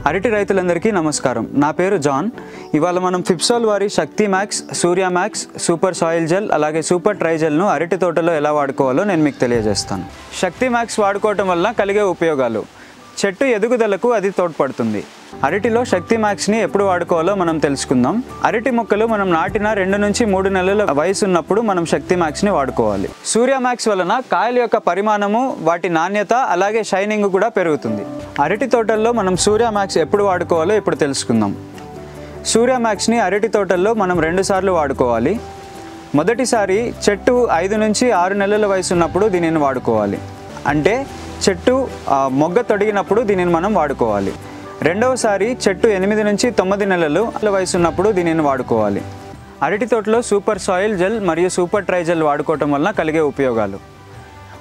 అరటి రైతులందరికీ నమస్కారం. నా పేరు జాన్. ఇవాళ మనం ఫిప్సోల్ వారి శక్తి మ్యాక్స్, సూర్య మ్యాక్స్, సూపర్ సాయిల్ జెల్ అలాగే సూపర్ ట్రై జెల్ను అరటి తోటలో ఎలా వాడుకోవాలో నేను మీకు తెలియజేస్తాను. శక్తి మ్యాక్స్ వాడుకోవటం వల్ల కలిగే ఉపయోగాలు: చెట్టు ఎదుగుదలకు అది తోడ్పడుతుంది. అరటిలో శక్తి మ్యాక్స్ని ఎప్పుడు వాడుకోవాలో మనం తెలుసుకుందాం. అరటి మొక్కలు మనం నాటిన 2 నుంచి 3 నెలల వయసు ఉన్నప్పుడు మనం శక్తి మ్యాక్స్ని వాడుకోవాలి. సూర్య మ్యాక్స్ వలన కాయల యొక్క పరిమాణము, వాటి నాణ్యత అలాగే షైనింగ్ కూడా పెరుగుతుంది. అరటి తోటల్లో మనం సూర్య మ్యాక్స్ ఎప్పుడు వాడుకోవాలో ఇప్పుడు తెలుసుకుందాం. సూర్య మ్యాక్స్ని అరటి తోటల్లో మనం 2 సార్లు వాడుకోవాలి. మొదటిసారి చెట్టు 5 నుంచి 6 నెలల వయసు ఉన్నప్పుడు దీనిని వాడుకోవాలి. అంటే చెట్టు మొగ్గ తొడిగినప్పుడు దీనిని మనం వాడుకోవాలి. రెండవసారి చెట్టు 8 నుంచి 9 నెలల వయసు ఉన్నప్పుడు దీనిని వాడుకోవాలి. అరటి తోటలో సూపర్ సాయిల్ జెల్ మరియు సూపర్ ట్రై జెల్ వాడుకోవటం వలన కలిగే ఉపయోగాలు: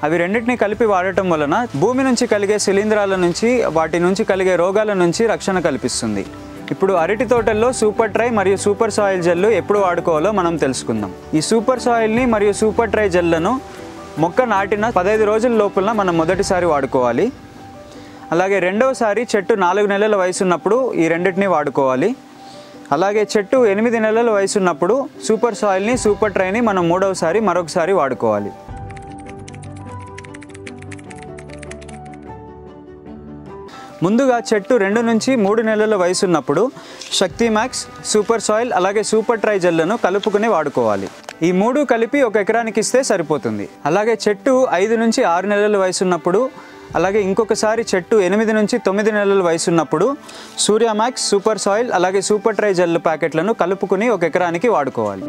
అవి రెండింటిని కలిపి వాడటం వలన భూమి నుంచి కలిగే శిలీంధ్రాల నుంచి, వాటి నుంచి కలిగే రోగాల నుంచి రక్షణ కల్పిస్తుంది. ఇప్పుడు అరటి తోటల్లో సూపర్ ట్రై మరియు సూపర్ సాయిల్ జెల్లు ఎప్పుడు వాడుకోవాలో మనం తెలుసుకుందాం. ఈ సూపర్ సాయిల్ని మరియు సూపర్ ట్రై జెల్లను మొక్క నాటిన 15 రోజుల లోపల మనం మొదటిసారి వాడుకోవాలి. అలాగే రెండవసారి చెట్టు 4 నెలల వయసు ఉన్నప్పుడు ఈ రెండింటిని వాడుకోవాలి. అలాగే చెట్టు 8 నెలల వయసు ఉన్నప్పుడు సూపర్ సాయిల్ని, సూపర్ ట్రైని మనం మరొకసారి వాడుకోవాలి. ముందుగా చెట్టు 2 నుంచి 3 నెలల వయసు ఉన్నప్పుడు శక్తి మ్యాక్స్, సూపర్ సాయిల్ అలాగే సూపర్ ట్రై జెల్లను కలుపుకుని వాడుకోవాలి. ఈ 3 కలిపి 1 ఎకరానికి ఇస్తే సరిపోతుంది. అలాగే చెట్టు 5 నుంచి 6 నెలల వయసు ఉన్నప్పుడు, అలాగే ఇంకొకసారి చెట్టు 8 నుంచి 9 నెలల వయసు ఉన్నప్పుడు సూర్య మ్యాక్స్, సూపర్ సాయిల్ అలాగే సూపర్ ట్రై జెల్ ప్యాకెట్లను కలుపుకుని 1 ఎకరానికి వాడుకోవాలి.